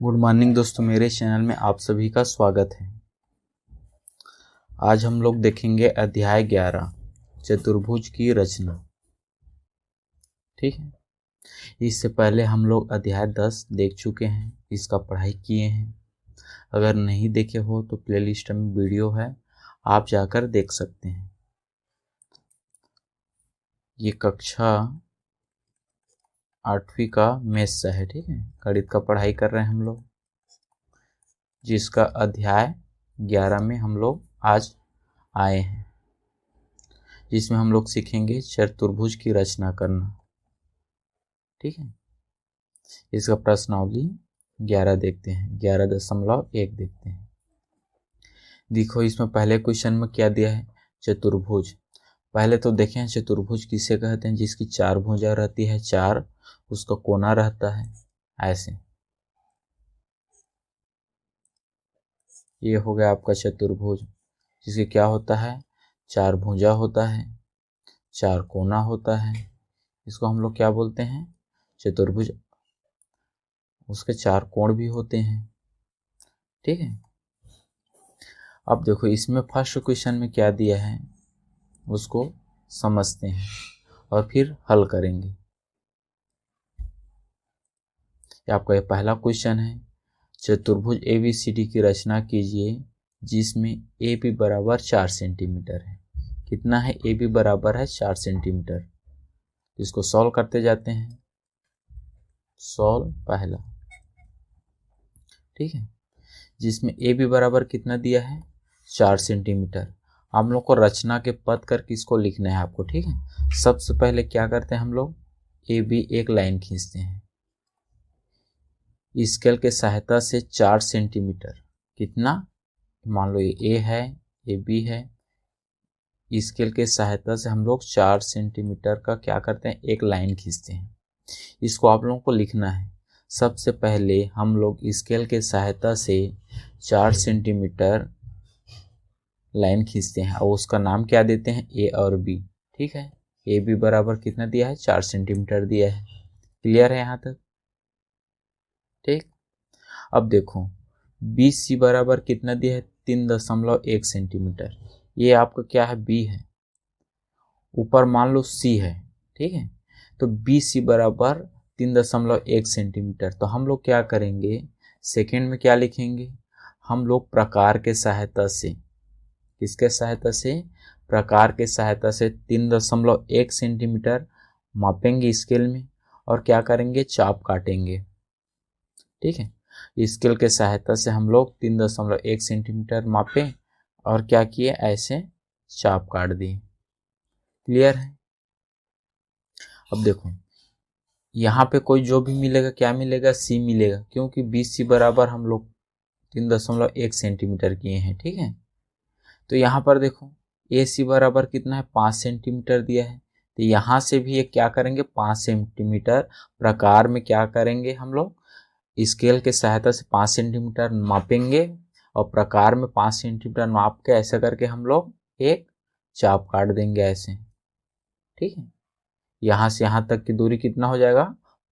Good morning दोस्तों, मेरे channel में आप सभी का स्वागत है। आज हम लोग देखेंगे अध्याय 11 चतुर्भुज की रचना। ठीक है, इससे पहले हम लोग अध्याय 10 देख चुके हैं, इसका पढ़ाई किए हैं। अगर नहीं देखे हो तो प्लेलिस्ट में वीडियो है, आप जाकर देख सकते हैं। ये कक्षा 8वीं का मैथ्स है। ठीक है, गणित का पढ़ाई कर रहे हैं हम लोग, जिसका अध्याय 11 में हम लोग आज आए हैं, जिसमें हम लोग सीखेंगे चतुर्भुज की रचना करना। ठीक है, इसका प्रश्नावली 11 देखते हैं, 11.1 देखते हैं। देखो, इसमें पहले क्वेश्चन में क्या दिया है, चतुर्भुज। पहले तो देखें चतुर्भुज किसे कहते हैं, जिसकी 4 भुजा रहती है, 4 उसका कोना रहता है ऐसे। ये हो गया आपका चतुर्भुज, जिसके क्या होता है, 4 भुजा होता है, 4 कोना होता है। इसको हम लोग क्या बोलते हैं, चतुर्भुज। उसके 4 कोण भी होते हैं। ठीक है, अब देखो इसमें फर्स्ट क्वेश्चन में क्या दिया है उसको समझते हैं और फिर हल करेंगे। आपका ये पहला क्वेश्चन है, चतुर्भुज ABCD की रचना कीजिए जिसमें AB बराबर 4 सेंटीमीटर है। कितना है, AB बराबर है 4 सेंटीमीटर। इसको सॉल्व करते जाते हैं। सॉल्व पहला, ठीक है, जिसमें AB बराबर कितना दिया है, 4 सेंटीमीटर। हम लोग को रचना के पद करके इसको लिखना है आपको। ठीक है, सबसे पहले क्या करते हैं हम लोग, AB एक लाइन खींचते हैं स्केल के सहायता से 4 सेंटीमीटर। कितना, मान लो ये A है, ये B है। स्केल के सहायता से हम लोग 4 सेंटीमीटर का क्या करते हैं, एक लाइन खींचते हैं। इसको आप लोगों को लिखना है। सबसे पहले हम लोग स्केल के सहायता से 4 सेंटीमीटर लाइन खींचते हैं और उसका नाम क्या देते हैं, A और B। ठीक है, AB बराबर कितना दिया है, 4 सेंटीमीटर दिया है। क्लियर है यहाँ तक? ठीक, अब देखो BC बराबर कितना दिया है, 3.1 सेंटीमीटर। ये आपका क्या है, B है, ऊपर मान लो C है। ठीक है, तो BC बराबर 3.1 सेंटीमीटर। तो हम लोग क्या करेंगे, सेकेंड में क्या लिखेंगे, हम लोग प्रकार के सहायता से, किसके सहायता से, प्रकार के सहायता से 3.1 सेंटीमीटर मापेंगे स्केल में और क्या करेंगे, चाप काटेंगे। ठीक है, स्केल के सहायता से हम लोग 3.1 सेंटीमीटर मापे और क्या किए, ऐसे चाप काट दिए। क्लियर है? अब देखो यहाँ पे कोई जो भी मिलेगा, क्या मिलेगा, C मिलेगा, क्योंकि BC बराबर हम लोग 3.1 सेंटीमीटर किए हैं। ठीक है, तो यहाँ पर देखो AC बराबर कितना है, 5 सेंटीमीटर दिया है। तो यहाँ से भी ये क्या करेंगे, 5 सेंटीमीटर प्रकार में क्या करेंगे, हम लोग स्केल के सहायता से 5 सेंटीमीटर मापेंगे और प्रकार में 5 सेंटीमीटर माप के ऐसा करके हम लोग एक चाप काट देंगे ऐसे। ठीक है, यहाँ से यहाँ तक की दूरी कितना हो जाएगा,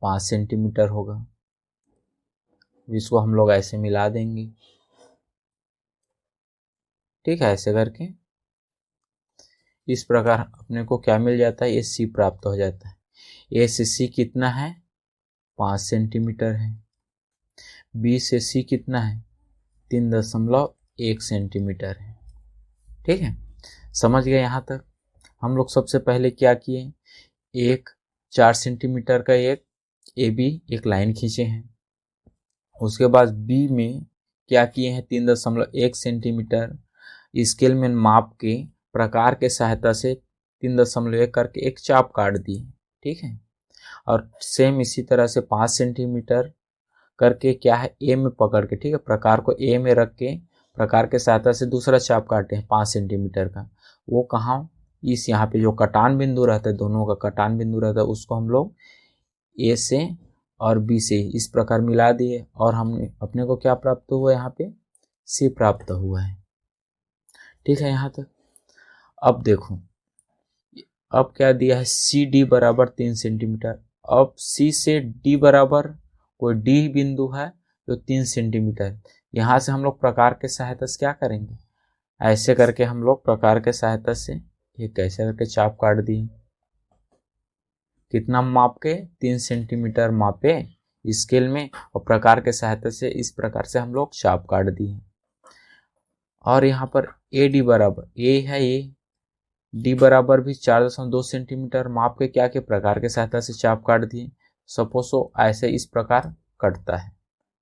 5 सेंटीमीटर होगा। इसको हम लोग ऐसे मिला देंगे। ठीक है, ऐसे करके इस प्रकार अपने को क्या मिल जाता है, ये C प्राप्त हो जाता है। A से C कितना है, 5 सेंटीमीटर है। B से C कितना है, 3.1 सेंटीमीटर है। ठीक है, समझ गए यहाँ तक? हम लोग सबसे पहले क्या किए, एक 4 सेंटीमीटर का एक AB एक लाइन खींचे हैं। उसके बाद B में क्या किए हैं, 3.1 सेंटीमीटर स्केल में माप के प्रकार के सहायता से 3.1 करके एक चाप काट दी। ठीक है, और सेम इसी तरह से 5 सेंटीमीटर करके क्या है, A में पकड़ के, ठीक है, प्रकार को A में रख के प्रकार के सहायता से दूसरा चाप काटे हैं 5 सेंटीमीटर का। वो कहाँ, इस यहाँ पे जो कटान बिंदु रहता है, दोनों का कटान बिंदु रहता है, उसको हम लोग A से और B से इस प्रकार मिला दिए और हमने अपने को क्या प्राप्त हुआ, यहाँ पे C प्राप्त हुआ है। ठीक है यहाँ तक? अब देखो, अब क्या दिया है, CD बराबर 3 सेंटीमीटर। अब C से D बराबर कोई D बिंदु है जो 3 सेंटीमीटर। यहाँ से हम लोग प्रकार के सहायता से क्या करेंगे, ऐसे करके हम लोग प्रकार के सहायता से ये कैसे करके चाप काट दिए। कितना माप के, 3 सेंटीमीटर मापे स्केल में, और प्रकार के सहायता से इस प्रकार से हम लोग चाप काट दिए। और यहाँ पर ए डी बराबर, ए है ए, डी बराबर भी 4.2 सेंटीमीटर माप के क्या के प्रकार के सहायता से चाप काट दिए। सपोज ऐसे इस प्रकार कटता है,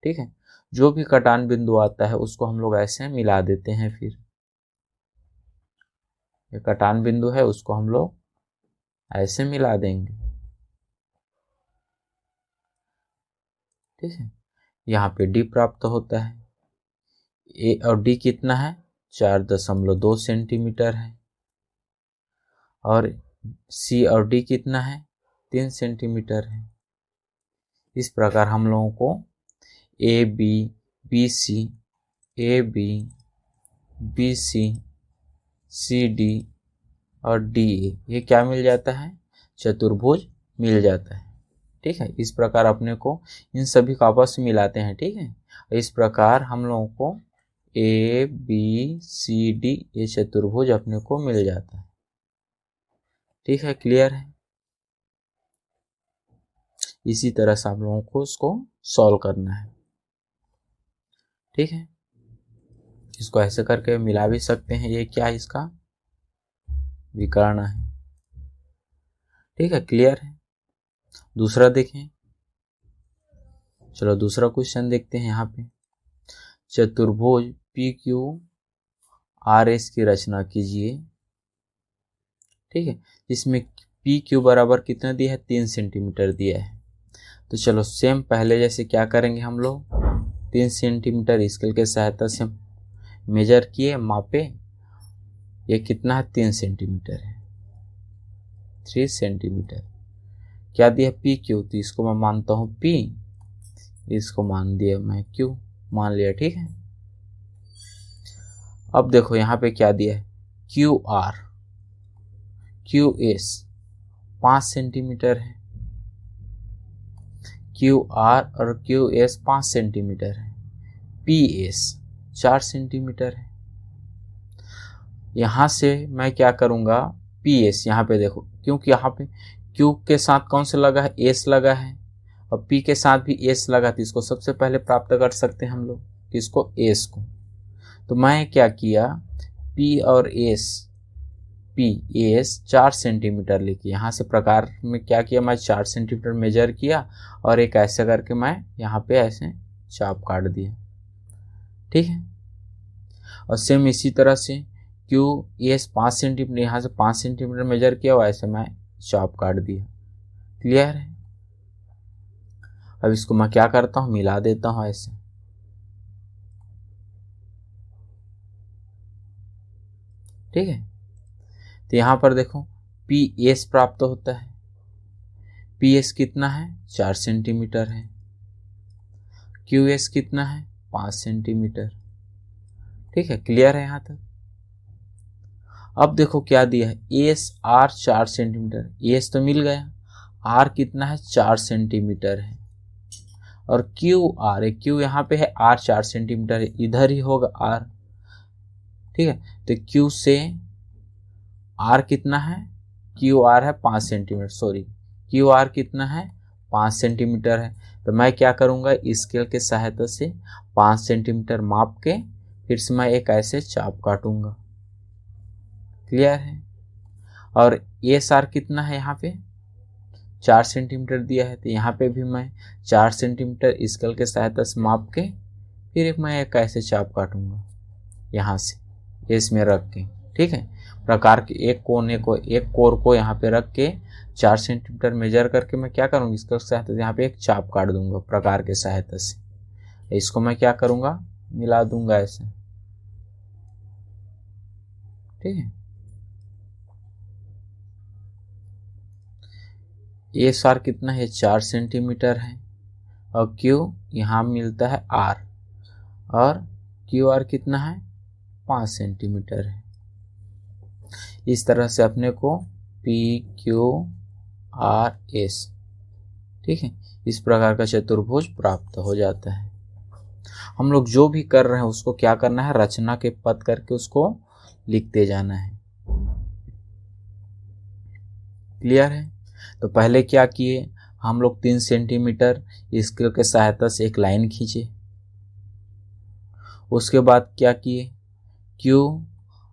ठीक है। जो भी कटान बिंदु आता है उसको हम लोग ऐसे मिला देते हैं। फिर ये कटान बिंदु है उसको हम लोग ऐसे मिला देंगे, ठीक है। यहाँ पे डी प्राप्त होता है। ए और डी कितना है, 4.2 सेंटीमीटर है। और सी और डी कितना है, 3 सेंटीमीटर है। इस प्रकार हम लोगों को A B, B C, A B, B C, C D और डी ए, ये क्या मिल जाता है, चतुर्भुज मिल जाता है, ठीक है। इस प्रकार अपने को इन सभी को आपस में मिलाते हैं, ठीक है। इस प्रकार हम लोगों को ए बी सी डी ये चतुर्भुज अपने को मिल जाता है, ठीक है। क्लियर है। इसी तरह से आप लोगों को उसको सॉल्व करना है, ठीक है। इसको ऐसे करके मिला भी सकते हैं। ये क्या है, इसका विकर्ण है, ठीक है। क्लियर है। दूसरा देखें, चलो दूसरा क्वेश्चन देखते हैं। यहाँ पे चतुर्भुज पी क्यू आर एस की रचना कीजिए, ठीक है। इसमें पी क्यू बराबर कितना दिया है, 3 सेंटीमीटर दिया है। तो चलो सेम पहले जैसे क्या करेंगे हम लोग, 3 सेंटीमीटर स्केल के सहायता से मेजर किए, मापे। ये कितना है, 3 सेंटीमीटर है, 3 सेंटीमीटर। क्या दिया, पी क्यू, तो इसको मैं मानता हूँ पी, इसको मान दिया मैं क्यू, मान लिया, ठीक है। अब देखो यहाँ पे क्या दिया है, Q R, Q S 5 centimetre है, क्यू आर और क्यू एस 5 सेंटीमीटर है, पी एस 4 सेंटीमीटर है। यहाँ से मैं क्या करूँगा, पी एस, यहाँ पे देखो, क्योंकि यहाँ पे क्यू के साथ कौन से लगा है, एस लगा है, और पी के साथ भी एस लगा, तो इसको सबसे पहले प्राप्त कर सकते हैं हम लोग, इसको एस को। तो मैं क्या किया, पी और एस, पी एस 4 सेंटीमीटर लेके यहाँ से प्रकार में क्या किया, मैं 4 सेंटीमीटर मेजर किया, और एक ऐसे करके मैं यहाँ पे ऐसे चाप काट दिया, ठीक है। और सेम इसी तरह से क्यू एस 5 सेंटीमीटर, यहाँ से 5 सेंटीमीटर मेजर किया, और ऐसे मैं चाप काट दिया। क्लियर है। अब इसको मैं क्या करता हूँ, मिला देता हूँ ऐसे, ठीक है। तो यहाँ पर देखो पी एस प्राप्त होता है, पी एस कितना है, 4 सेंटीमीटर है, क्यू एस कितना है, 5 सेंटीमीटर, ठीक है। क्लियर है यहाँ तक। अब देखो क्या दिया है, एस आर 4 सेंटीमीटर, एस तो मिल गया, आर कितना है, 4 सेंटीमीटर है, और क्यू आर है, क्यू यहाँ पे है, आर 4 सेंटीमीटर है, इधर ही होगा आर, ठीक है। तो क्यू से आर कितना है, क्यू आर है 5 सेंटीमीटर, सॉरी, क्यू आर कितना है, 5 सेंटीमीटर है। तो मैं क्या करूँगा, स्केल के सहायता से 5 सेंटीमीटर माप के फिर से मैं एक ऐसे चाप काटूंगा। क्लियर है। और एस आर कितना है, यहाँ पे 4 सेंटीमीटर दिया है, तो यहाँ पे भी मैं 4 सेंटीमीटर स्केल के सहायता से माप के फिर मैं एक ऐसे चाप काटूंगा यहाँ से इसमें रख के, ठीक है। प्रकार के एक कोने को, एक कोर को यहाँ पे रख के 4 सेंटीमीटर मेजर करके मैं क्या करूँगा, इसके सहायता से यहाँ पे एक चाप काट दूंगा प्रकार के सहायता से। इसको मैं क्या करूँगा, मिला दूंगा ऐसे, ठीक है। एस आर कितना है, 4 सेंटीमीटर है, और क्यू यहाँ मिलता है आर, और क्यू आर कितना है, 5 सेंटीमीटर है। इस तरह से अपने को पी क्यू आर एस, ठीक है, इस प्रकार का चतुर्भुज प्राप्त हो जाता है। हम लोग जो भी कर रहे हैं उसको क्या करना है, रचना के पद करके उसको लिखते जाना है। क्लियर है? तो पहले क्या किए हम लोग, 3 सेंटीमीटर स्केल के सहायता से एक लाइन खींचे। उसके बाद क्या किए, Q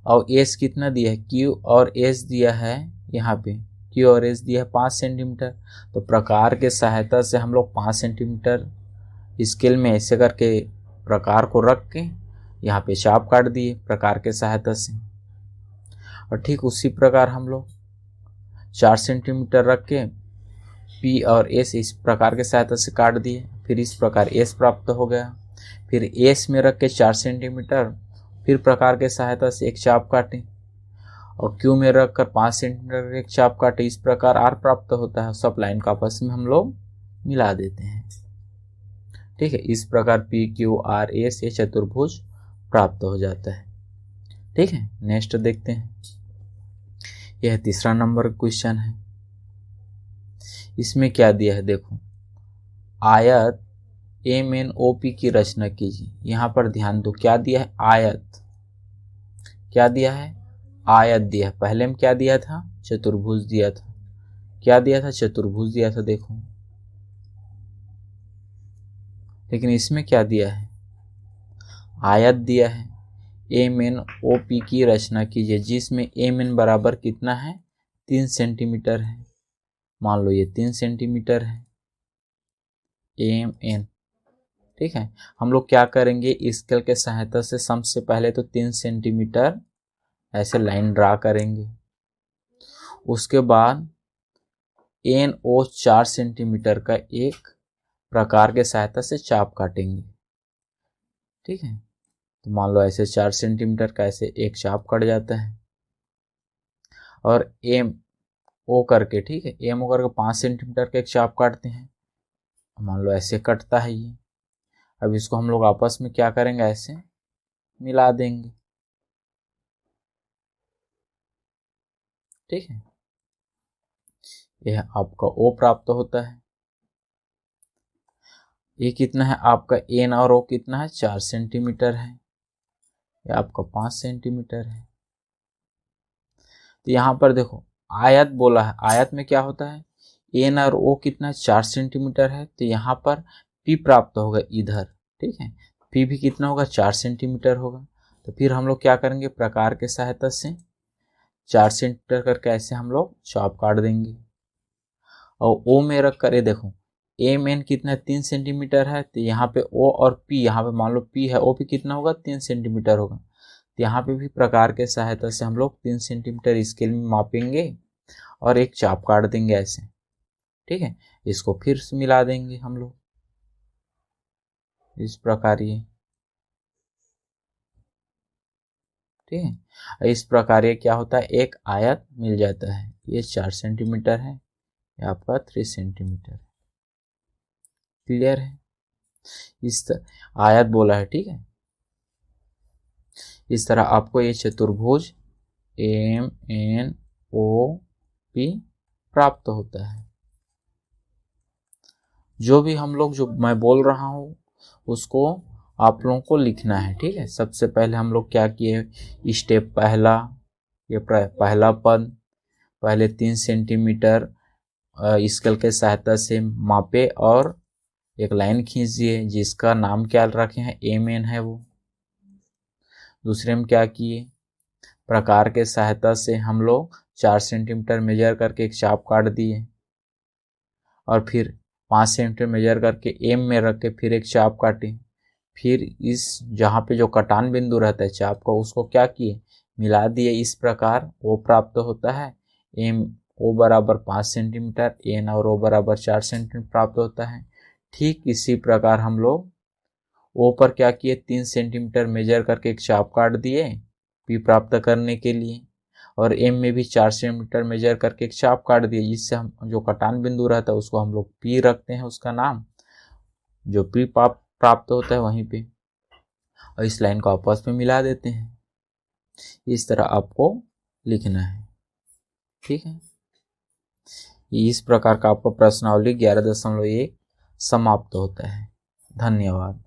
और S कितना दिया है, Q और S दिया है, यहाँ पे Q और S दिया है 5 सेंटीमीटर। तो प्रकार के सहायता से हम लोग 5 सेंटीमीटर स्केल में ऐसे करके प्रकार को रख के यहाँ पे चाप काट दिए प्रकार के सहायता से। और ठीक उसी प्रकार हम लोग 4 सेंटीमीटर रख के P और S इस प्रकार के सहायता से काट दिए। फिर इस प्रकार S प्राप्त हो गया। फिर S में रख के 4 सेंटीमीटर फिर प्रकार के सहायता से एक चाप काटे, और Q में रख कर 5 सेंटीमीटर एक चाप काटे। इस प्रकार R प्राप्त होता है। सब लाइन का आपस में हम लोग मिला देते हैं। ठीक है, इस प्रकार P Q R S ये चतुर्भुज प्राप्त हो जाता है। ठीक है, नेक्स्ट देखते हैं। यह तीसरा नंबर क्वेश्चन है। इसमें क्या दिया है देखो, आयत MNOP की रचना कीजिए। यहाँ पर ध्यान दो, क्या दिया है, आयत। क्या दिया है, आयत दिया है। पहले में क्या दिया था, चतुर्भुज दिया था। क्या दिया था, चतुर्भुज दिया था। देखो, लेकिन इसमें क्या दिया है, आयत दिया है। MNOP की रचना कीजिए, जिसमें MN बराबर कितना है, 3 सेंटीमीटर है। मान लो ये 3 सेंटीमीटर है MN। ठीक है, हम लोग क्या करेंगे, स्केल के सहायता से सबसे पहले तो 3 सेंटीमीटर ऐसे लाइन ड्रा करेंगे। उसके बाद NO 4 सेंटीमीटर का एक प्रकार के सहायता से चाप काटेंगे। ठीक है, तो मान लो ऐसे 4 सेंटीमीटर का ऐसे एक चाप कट जाता है। और MO करके, ठीक है, MO करके 5 सेंटीमीटर का एक चाप काटते हैं। मान लो ऐसे कटता है ये। अब इसको हम लोग आपस में क्या करेंगे, ऐसे मिला देंगे। ठीक है, यह आपका O प्राप्त होता है। ये कितना है आपका, N और O कितना है, 4 सेंटीमीटर है। ये आपका 5 सेंटीमीटर है। तो यहाँ पर देखो आयत बोला है, आयत में क्या होता है, N और O कितना, 4 सेंटीमीटर है। तो यहाँ पर P प्राप्त होगा इधर। ठीक है, P भी कितना होगा, 4 सेंटीमीटर होगा। तो फिर हम लोग क्या करेंगे, प्रकार के सहायता से 4 सेंटीमीटर करके ऐसे हम लोग चाप काट देंगे। और O में रख कर, ये देखो MN कितना है, 3 सेंटीमीटर है। तो यहाँ पे O और P, यहाँ पे मान लो P है, O भी कितना होगा, 3 सेंटीमीटर होगा। तो यहाँ पे भी प्रकार के सहायता से हम लोग 3 सेंटीमीटर स्केल में मापेंगे और एक चाप काट देंगे ऐसे। ठीक है, इसको फिर से मिला देंगे हम लोग इस प्रकार ये। ठीक है, इस प्रकार ये क्या होता है, एक आयत मिल जाता है। ये 4 सेंटीमीटर है, ये आपका 3 सेंटीमीटर है। क्लियर है? इस तरह आयत बोला है। ठीक है, इस तरह आपको ये चतुर्भुज MNOP प्राप्त होता है। जो भी हम लोग, जो मैं बोल रहा हूँ उसको आप लोगों को लिखना है। ठीक है, सबसे पहले हम लोग क्या किए, स्टेप पहला, ये पहला पद, पहले 3 सेंटीमीटर स्केल के सहायता से मापे और एक लाइन खींच दिए, जिसका नाम क्या रखे हैं, MN है वो। दूसरे में क्या किए, प्रकार के सहायता से हम लोग 4 सेंटीमीटर मेजर करके एक चाप काट दिए, और फिर 5 सेंटीमीटर मेजर करके M में रख के फिर एक चाप काटे। फिर इस जहाँ पे जो कटान बिंदु रहता है चाप का, उसको क्या किए, मिला दिए। इस प्रकार O प्राप्त होता है। MO बराबर 5 सेंटीमीटर, N और O बराबर 4 सेंटीमीटर प्राप्त होता है। ठीक इसी प्रकार हम लोग O पर क्या किए, 3 सेंटीमीटर मेजर करके एक चाप काट दिए P प्राप्त करने के लिए, और M में भी 4 सेंटीमीटर मेजर करके एक चाप काट दिए, जिससे हम जो कटान बिंदु रहता है उसको हम लोग P रखते हैं, उसका नाम। जो P प्राप्त होता है वहीं पे, और इस लाइन को आपस में मिला देते हैं। इस तरह आपको लिखना है। ठीक है, इस प्रकार का आपका प्रश्नावली 11.1 समाप्त होता है। धन्यवाद।